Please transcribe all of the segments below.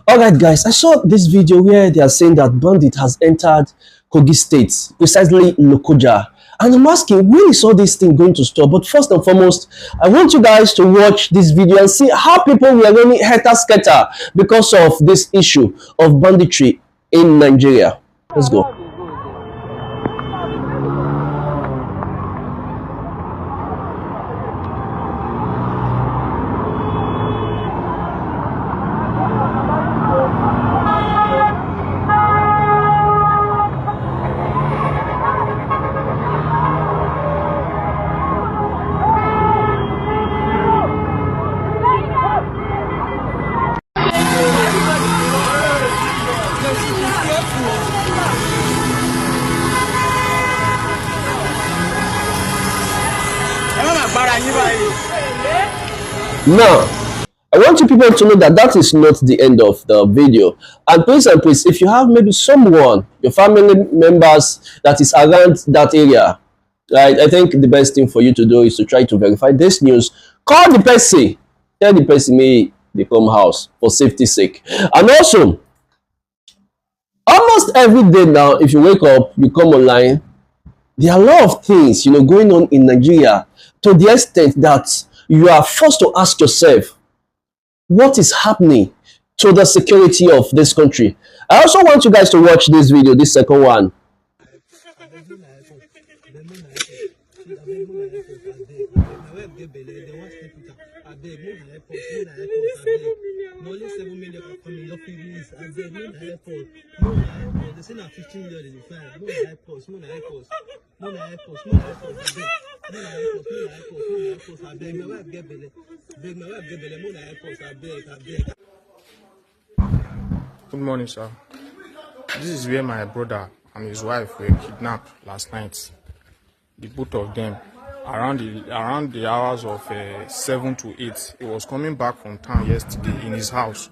Alright guys, I saw this video where they are saying that Bandit has entered Kogi State, precisely Lokoja. And I'm asking, when is all this thing going to stop? But first and foremost, I want you guys to watch this video and see how people were running helter-skelter because of this issue of banditry in Nigeria. Let's go. Now, I want you people to know that that is not the end of the video. And please, if you have maybe someone, your family members that is around that area, right, I think the best thing for you to do is to try to verify this news. Call the person, tell the person may they come house for safety's sake. And also, almost every day now, if you wake up, you come online, there are a lot of things, going on in Nigeria, to the extent that you are forced to ask yourself, what is happening to the security of this country? I also want you guys to watch this video, this second one. Good morning, sir. This is where my brother and his wife were kidnapped last night. The both of them, around the hours of 7 to 8. He was coming back from town yesterday in his house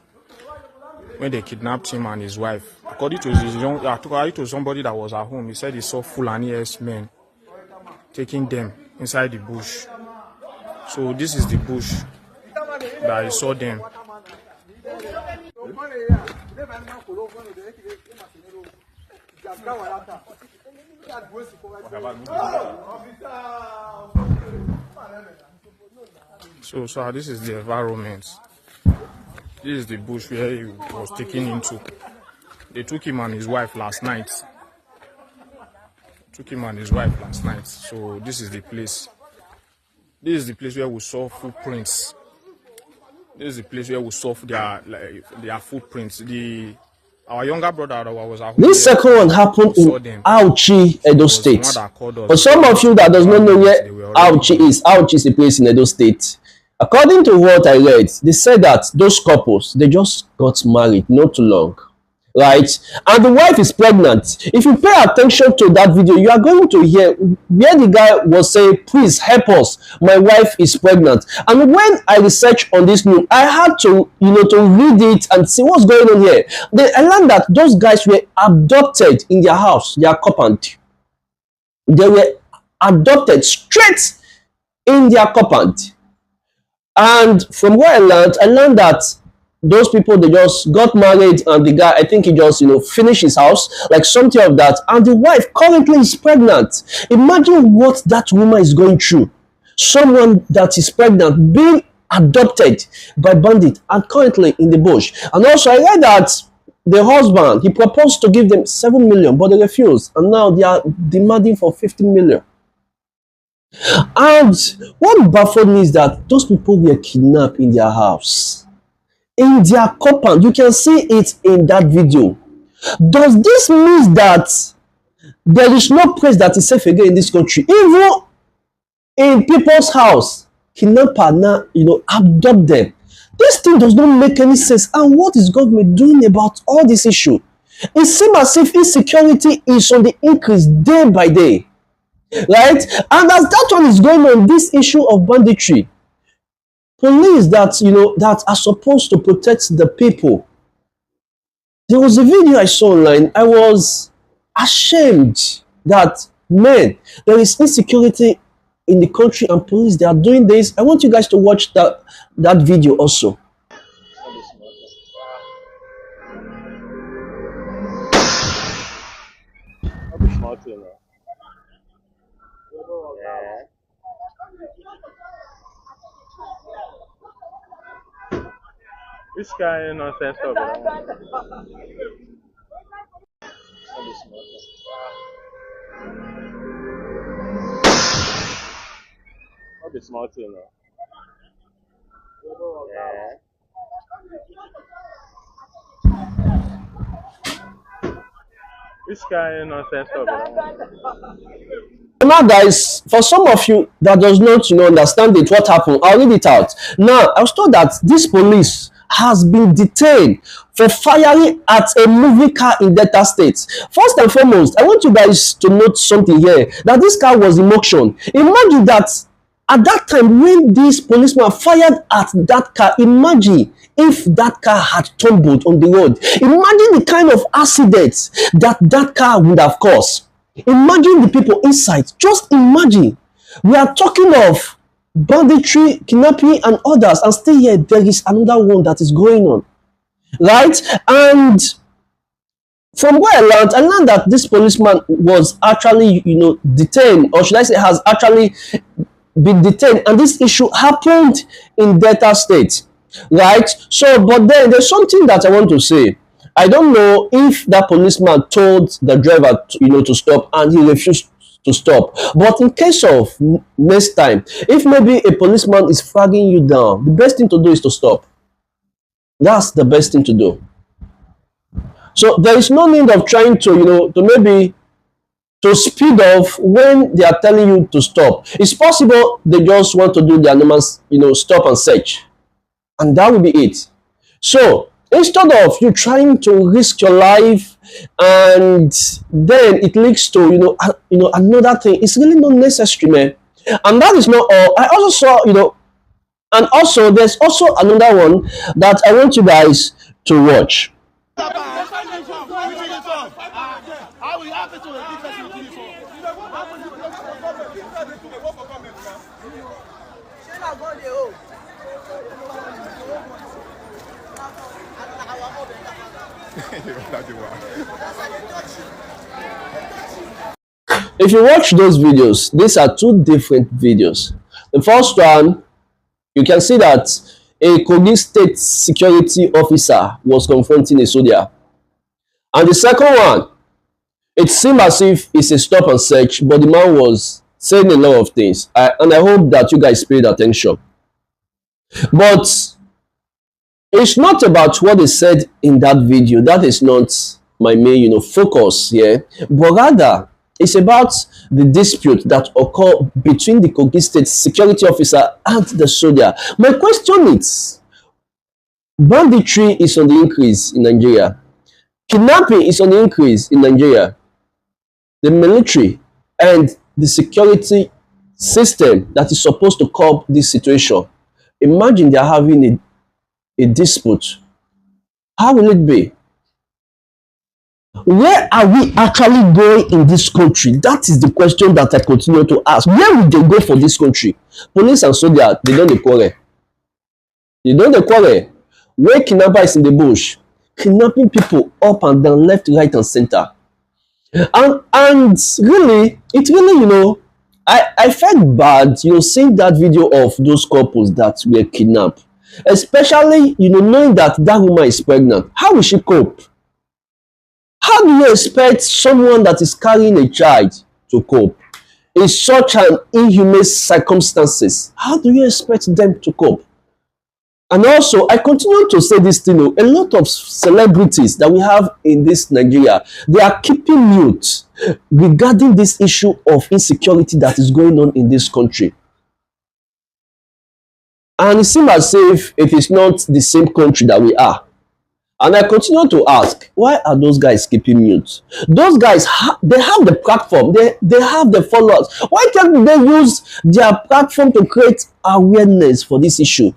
when they kidnapped him and his wife. According to somebody that was at home, he said he saw Fulani men taking them inside the bush. So this is the bush that he saw them. So this is the environment. This is the bush where he was taken into. They took him and his wife last night. So this is the place. This is the place where we saw footprints. This is the place where we saw their footprints. Our younger brother that was at home. This second one happened in Auchi, Edo State. For some of you that does not know where Auchi is a place in Edo State. According to what I read, they said that those couples, they just got married not too long, right? And the wife is pregnant. If you pay attention to that video, you are going to hear where the guy was saying, please help us, my wife is pregnant. And when I researched on this news, I had to, to read it and see what's going on here. I learned that those guys were adopted in their house, their compound. They were adopted straight in their compound. And from what I learned that those people, they just got married, and the guy, I think he just, finished his house, like something of that. And the wife currently is pregnant. Imagine what that woman is going through. Someone that is pregnant, being adopted by bandit, and currently in the bush. And also, I read that the husband, he proposed to give them 7 million, but they refused. And now they are demanding for 15 million. And what baffled me is that those people were kidnapped in their house, in their compound. You can see it in that video. Does this mean that there is no place that is safe again in this country? Even in people's house, kidnapper now, abduct them. This thing does not make any sense. And what is government doing about all this issue? It seems as if insecurity is on the increase day by day. Right? And as that one is going on, this issue of banditry, police that that are supposed to protect the people. There was a video I saw online. I was ashamed that, man, there is insecurity in the country and police, they are doing this. I want you guys to watch that video also. small thing. Yeah. Which kind of nonsense stuff? Not the small thing. Yeah. Which kind of nonsense stuff? Now, guys, for some of you that does not, understand it, what happened, I'll read it out. Now, I was told that this police has been detained for firing at a moving car in Delta State. First and foremost, I want you guys to note something here, that this car was in motion. Imagine that at that time when this policeman fired at that car, imagine if that car had tumbled on the road. Imagine the kind of accident that that car would have caused. Imagine the people inside. Just imagine. We are talking of banditry, kidnapping, and others, and still here there is another one that is going on, right? And from where I learned that this policeman was actually, detained, or should I say, has actually been detained, and this issue happened in Delta State, right? So, but then there's something that I want to say. I don't know if that policeman told the driver, to stop, and he refused to stop. But in case of next time, if maybe a policeman is flagging you down, the best thing to do is to stop. That's the best thing to do. So there is no need of trying to, to speed off when they are telling you to stop. It's possible they just want to do the normal, stop and search, and that will be it. So instead of you trying to risk your life, and then it leads to another thing, it's really not necessary, man. And that is not all. I also saw, and also there's also another one that I want you guys to watch. If you watch those videos, these are two different videos. The first one, you can see that a Kogi State security officer was confronting a soldier. And the second one, it seemed as if it's a stop and search, but the man was saying a lot of things. And I hope that you guys paid attention. But it's not about what they said in that video. That is not my main, focus here. But rather, it's about the dispute that occurred between the Kogi State security officer and the soldier. My question is, banditry is on the increase in Nigeria. Kidnapping is on the increase in Nigeria. The military and the security system that is supposed to curb this situation. Imagine they are having a dispute. How will it be? Where are we actually going in this country? That is the question that I continue to ask. Where will they go for this country? Police and soldiers, they don't quarrel. They don't quarrel. Where kidnapper is in the bush, kidnapping people up and down, left, right, and center. And really, it really, I felt bad, seeing that video of those couples that were kidnapped. Especially, knowing that that woman is pregnant. How will she cope? How do you expect someone that is carrying a child to cope in such an inhumane circumstances? How do you expect them to cope? And also, I continue to say this thing, a lot of celebrities that we have in this Nigeria, they are keeping mute regarding this issue of insecurity that is going on in this country. And it seems as if it is not the same country that we are. And I continue to ask, why are those guys keeping mute? Those guys, they have the platform, they have the followers. Why can't they use their platform to create awareness for this issue?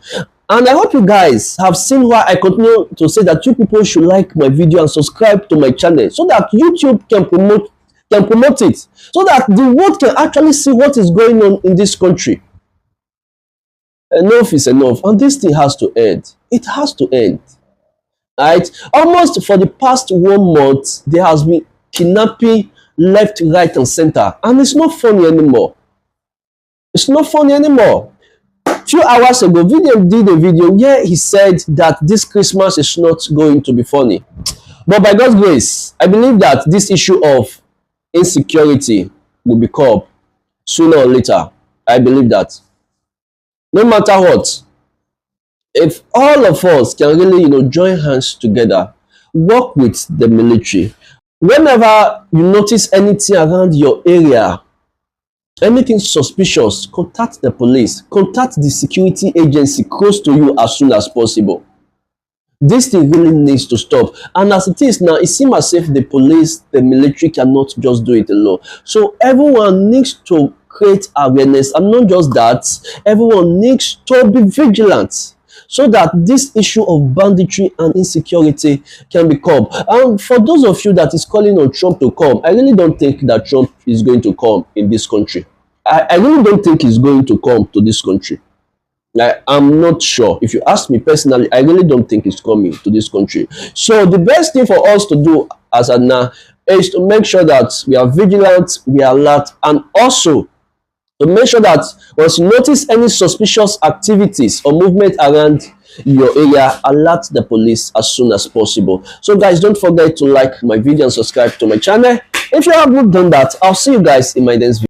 And I hope you guys have seen why I continue to say that you people should like my video and subscribe to my channel, so that YouTube can promote it, so that the world can actually see what is going on in this country. Enough is enough, and this thing has to end. It has to end. Right? Almost for the past 1 month, there has been kidnapping left, right, and center. And it's not funny anymore. It's not funny anymore. A few hours ago, Video did a video where he said that this Christmas is not going to be funny. But by God's grace, I believe that this issue of insecurity will be curbed sooner or later. I believe that. No matter what, if all of us can really, join hands together, work with the military. Whenever you notice anything around your area, anything suspicious, contact the police, contact the security agency close to you as soon as possible. This thing really needs to stop. And as it is now, it seems as if the police, the military cannot just do it alone. So everyone needs to create awareness, and not just that, everyone needs to be vigilant so that this issue of banditry and insecurity can be curbed. And for those of you that is calling on Trump to come, I really don't think that Trump is going to come in this country. I really don't think he's going to come to this country. I'm not sure. If you ask me personally, I really don't think it's coming to this country. So the best thing for us to do as of now is to make sure that we are vigilant, we are alert, and also to make sure that once you notice any suspicious activities or movement around your area, alert the police as soon as possible. So guys, don't forget to like my video and subscribe to my channel. If you have not done that, I'll see you guys in my next video.